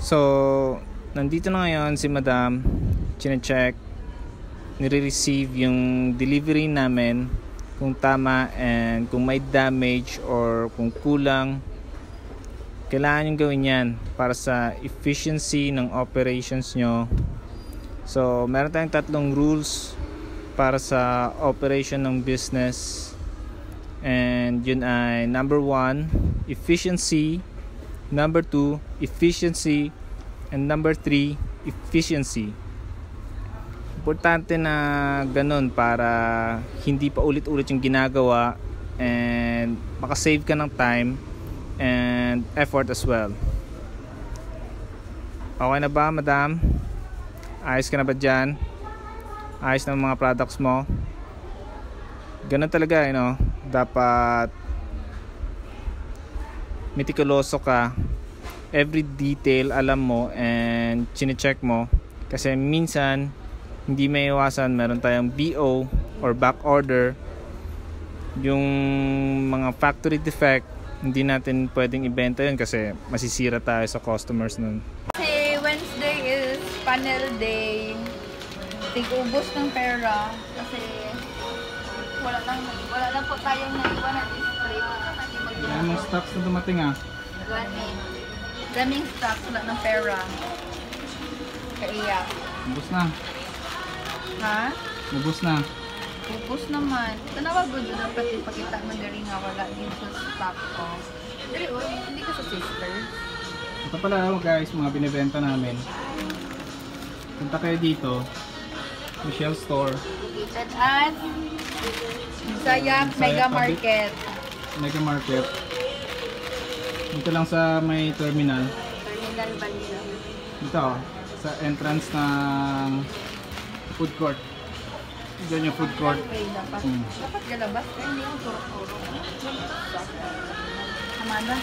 So, nandito na ngayon si Madam. Chine-check, nire-receive yung delivery namin kung tama and kung may damage or kung kulang. Kailangan yung gawin yan para sa efficiency ng operations nyo. So, meron tayong tatlong rules para sa operation ng business. And yun ay number 1, efficiency. Number 2, efficiency. And number 3, efficiency. Importante na ganun para hindi pa ulit-ulit yung ginagawa and makasave ka ng time and effort as well. Okay na ba, Madam? Ayos ka na ba dyan? Ayos na mga products mo? Ganun talaga, dapat meticuloso ka. Every detail alam mo and chine-check mo. Kasi minsan, hindi may iwasan, meron tayong BO or back order. Yung mga factory defect, hindi natin pwedeng ibenta yun kasi masisira tayo sa customers nun. Kasi Wednesday is panel day. Tig-ubos ng pera kasi wala lang po tayong naiwan na display. Yan ang stocks na dumating Daming stocks, wala ng pera. Kaiyak. Ubus na. Ha? Ubus na. Ubus naman. Tanawa ba doon ang pakita mo na rin nga wala din sa stock ko. Pero hindi ka sa sister. Ito pala guys, mga binibenta namin. Punta kayo dito. Michelle Store. Located at Sayak Mega Market. Mega Market. Dito lang sa may terminal. Terminal Balila. Dito sa entrance ng food court. Diyan yung food court. Dapat galabas kaya hindi ko turo-turo. Hamada.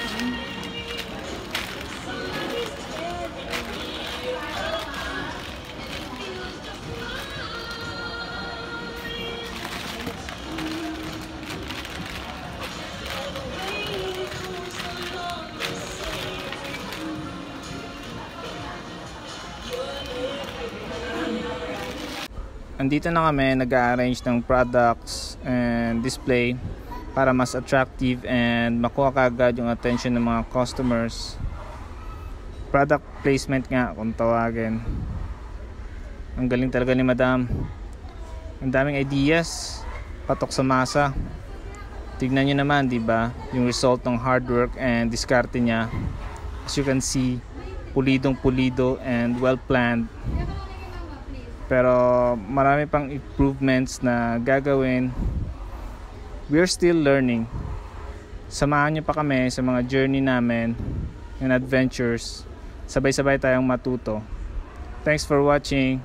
Andito na kami nag-arrange ng products and display para mas attractive and makuha kagad yung attention ng mga customers. Product placement nga kung tawagin. Ang galing talaga ni Madam. Ang daming ideas, patok sa masa. Tignan nyo naman, di ba? Yung result ng hard work and diskarte niya. As you can see, pulidong pulido and well planned. Pero marami pang improvements na gagawin. We're still learning. Samahan nyo pa kami sa mga journey namin and adventures. Sabay-sabay tayong matuto. Thanks for watching.